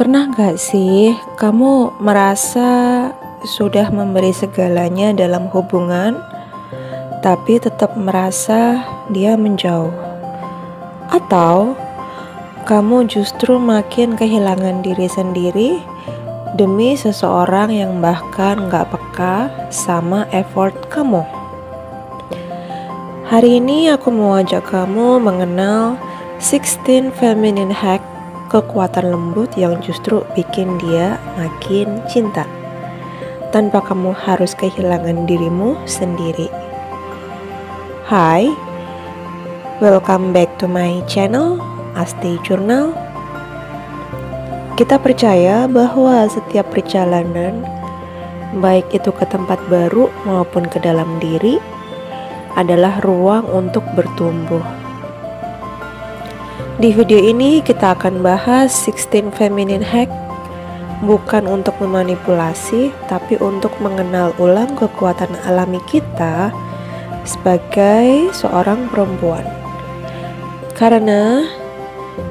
Pernah gak sih kamu merasa sudah memberi segalanya dalam hubungan, tapi tetap merasa dia menjauh? Atau kamu justru makin kehilangan diri sendiri demi seseorang yang bahkan gak peka sama effort kamu? Hari ini aku mau ajak kamu mengenal 16 feminine hack kekuatan lembut yang justru bikin dia makin cinta tanpa kamu harus kehilangan dirimu sendiri. Hai, welcome back to my channel Asti Journal. Kita percaya bahwa setiap perjalanan, baik itu ke tempat baru maupun ke dalam diri, adalah ruang untuk bertumbuh. Di video ini kita akan bahas 16 feminine hack, bukan untuk memanipulasi, tapi untuk mengenal ulang kekuatan alami kita sebagai seorang perempuan. Karena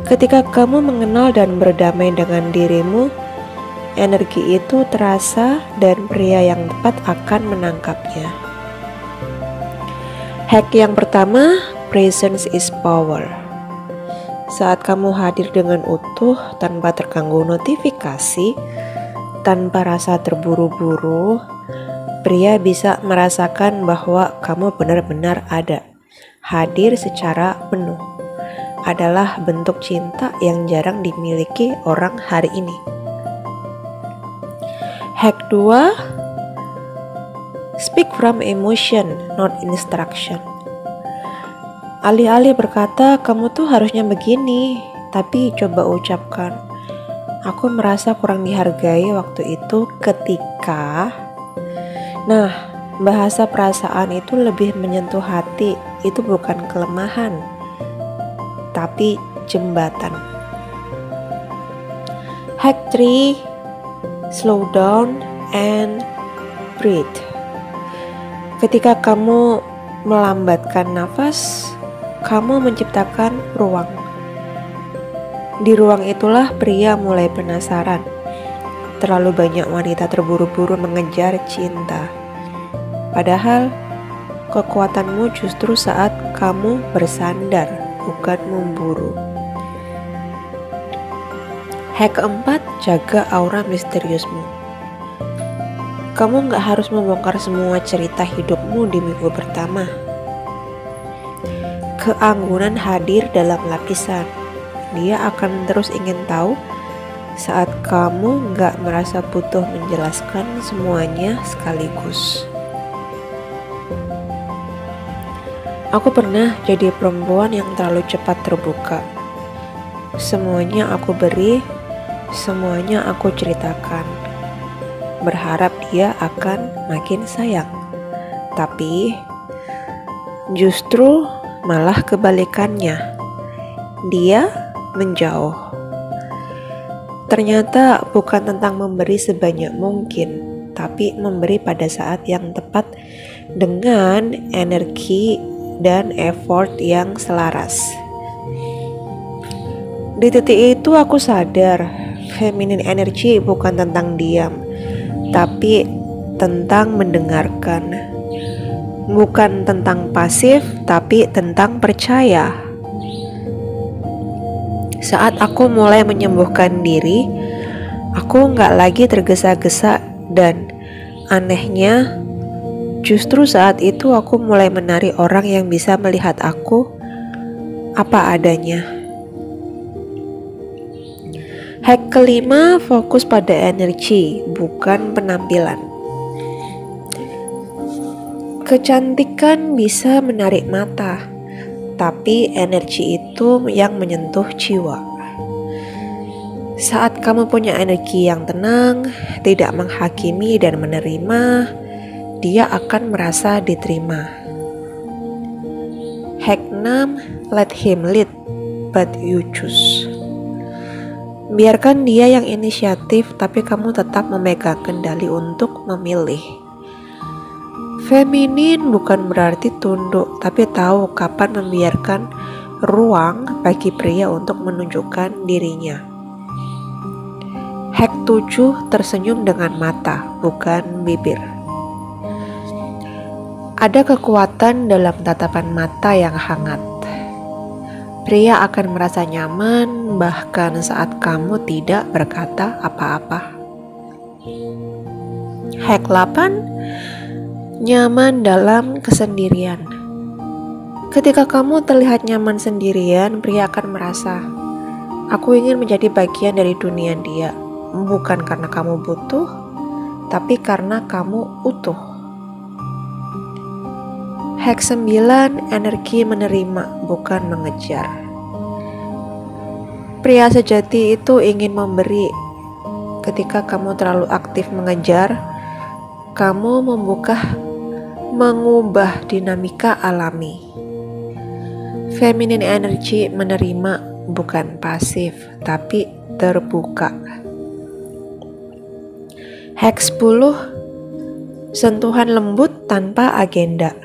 ketika kamu mengenal dan berdamai dengan dirimu, energi itu terasa dan pria yang tepat akan menangkapnya. Hack yang pertama, presence is power. Saat kamu hadir dengan utuh, tanpa terganggu notifikasi, tanpa rasa terburu-buru, pria bisa merasakan bahwa kamu benar-benar ada. Hadir secara penuh adalah bentuk cinta yang jarang dimiliki orang hari ini. Hack 2, speak from emotion, not instruction. Alih-alih berkata, kamu tuh harusnya begini, tapi coba ucapkan, aku merasa kurang dihargai waktu itu ketika. Nah, bahasa perasaan itu lebih menyentuh hati, itu bukan kelemahan, tapi jembatan. Hack 3, slow down and breathe. Ketika kamu melambatkan nafas, kamu menciptakan ruang. Di ruang itulah pria mulai penasaran. Terlalu banyak wanita terburu-buru mengejar cinta. Padahal kekuatanmu justru saat kamu bersandar, bukan memburu. Hack keempat, jaga aura misteriusmu. Kamu gak harus membongkar semua cerita hidupmu di minggu pertama. Keanggunan hadir dalam lapisan. Dia akan terus ingin tahu saat kamu gak merasa butuh menjelaskan semuanya sekaligus. Aku pernah jadi perempuan yang terlalu cepat terbuka. Semuanya aku beri, semuanya aku ceritakan, berharap dia akan makin sayang. Tapi justru malah kebalikannya, dia menjauh. Ternyata bukan tentang memberi sebanyak mungkin, tapi memberi pada saat yang tepat dengan energi dan effort yang selaras. Di titik itu aku sadar, feminine energy bukan tentang diam, tapi tentang mendengarkan. Bukan tentang pasif, tapi tentang percaya. Saat aku mulai menyembuhkan diri, aku gak lagi tergesa-gesa, dan anehnya, justru saat itu aku mulai menarik orang yang bisa melihat aku apa adanya. Hack kelima, fokus pada energi, bukan penampilan. Kecantikan bisa menarik mata, tapi energi itu yang menyentuh jiwa. Saat kamu punya energi yang tenang, tidak menghakimi dan menerima, dia akan merasa diterima. Hack 6, let him lead, but you choose. Biarkan dia yang inisiatif, tapi kamu tetap memegang kendali untuk memilih. Feminin bukan berarti tunduk, tapi tahu kapan membiarkan ruang bagi pria untuk menunjukkan dirinya. Hack 7, tersenyum dengan mata, bukan bibir. Ada kekuatan dalam tatapan mata yang hangat. Pria akan merasa nyaman bahkan saat kamu tidak berkata apa-apa. Hack 8, nyaman dalam kesendirian. Ketika kamu terlihat nyaman sendirian, pria akan merasa, aku ingin menjadi bagian dari dunia dia. Bukan karena kamu butuh, tapi karena kamu utuh. Hack 9, energi menerima, bukan mengejar. Pria sejati itu ingin memberi. Ketika kamu terlalu aktif mengejar, kamu mengubah dinamika alami. Feminine energy menerima, bukan pasif, tapi terbuka. Hack 10, sentuhan lembut tanpa agenda.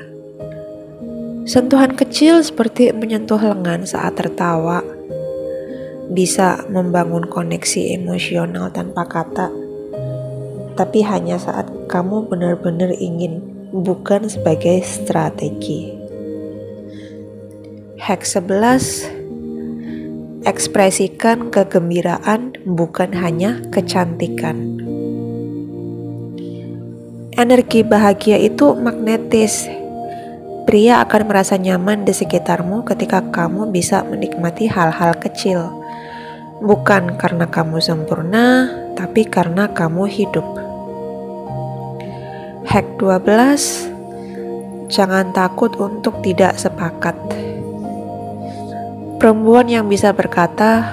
Sentuhan kecil seperti menyentuh lengan saat tertawa bisa membangun koneksi emosional tanpa kata, tapi hanya saat kamu benar-benar ingin, bukan sebagai strategi. Hack 11, ekspresikan kegembiraan, bukan hanya kecantikan. Energi bahagia itu magnetis. Pria akan merasa nyaman di sekitarmu ketika kamu bisa menikmati hal-hal kecil. Bukan karena kamu sempurna, tapi karena kamu hidup. Hack 12, jangan takut untuk tidak sepakat. Perempuan yang bisa berkata,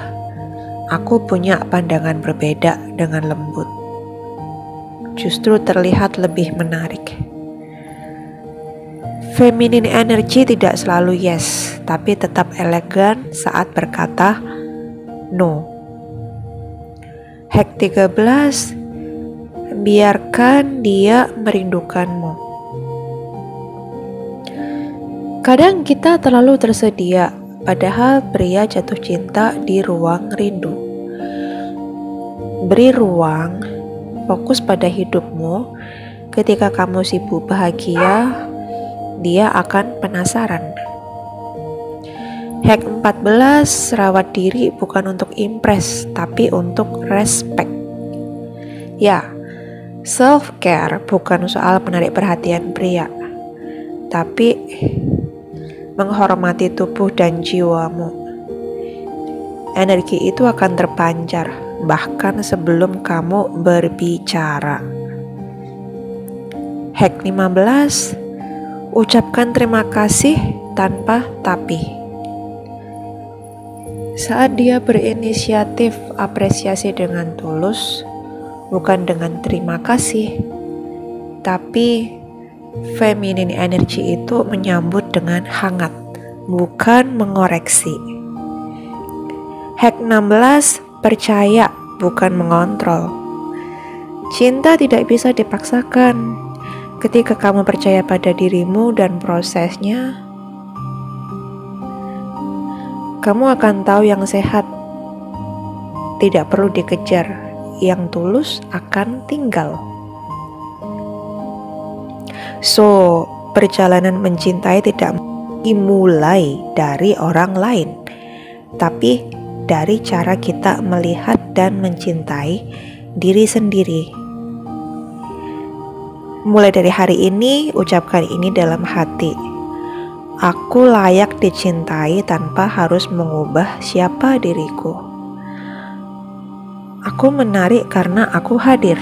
aku punya pandangan berbeda dengan lembut, justru terlihat lebih menarik. Feminine energy tidak selalu yes, tapi tetap elegan saat berkata no. Hack 13, biarkan dia merindukanmu. Kadang kita terlalu tersedia, padahal pria jatuh cinta di ruang rindu. Beri ruang, fokus pada hidupmu. Ketika kamu sibuk bahagia, dia akan penasaran. Hack 14, rawat diri bukan untuk impress, tapi untuk respect. Ya, self-care bukan soal menarik perhatian pria, tapi menghormati tubuh dan jiwamu. Energi itu akan terpancar bahkan sebelum kamu berbicara. Hack 15, ucapkan terima kasih tanpa tapi. Saat dia berinisiatif, apresiasi dengan tulus, bukan dengan terima kasih. Tapi feminine energy itu menyambut dengan hangat, bukan mengoreksi. Hack 16, percaya bukan mengontrol. Cinta tidak bisa dipaksakan. Ketika kamu percaya pada dirimu dan prosesnya, kamu akan tahu yang sehat tidak perlu dikejar, yang tulus akan tinggal. So, perjalanan mencintai tidak dimulai dari orang lain, tapi dari cara kita melihat dan mencintai diri sendiri. Mulai dari hari ini, ucapkan ini dalam hati. Aku layak dicintai tanpa harus mengubah siapa diriku. Aku menarik karena aku hadir.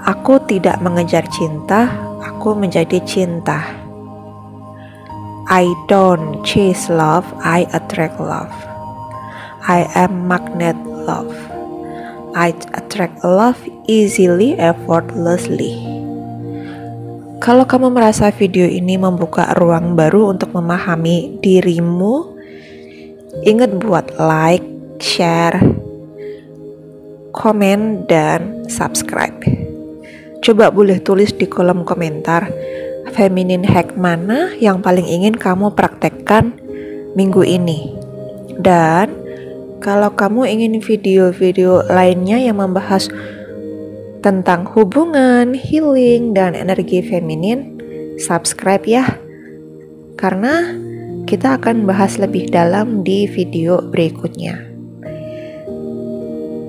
Aku tidak mengejar cinta, aku menjadi cinta. I don't chase love, I attract love. I am magnet love. I attract love easily, effortlessly. Kalau kamu merasa video ini membuka ruang baru untuk memahami dirimu, ingat buat like, share, komen, dan subscribe. Coba boleh tulis di kolom komentar, feminine hack mana yang paling ingin kamu praktekkan minggu ini. Dan Kalau kamu ingin video-video lainnya yang membahas tentang hubungan, healing, dan energi feminin, subscribe ya. Karena kita akan bahas lebih dalam di video berikutnya.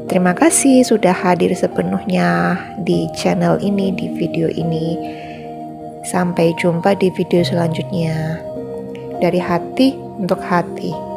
Terima kasih sudah hadir sepenuhnya di channel ini, di video ini. Sampai jumpa di video selanjutnya. Dari hati untuk hati.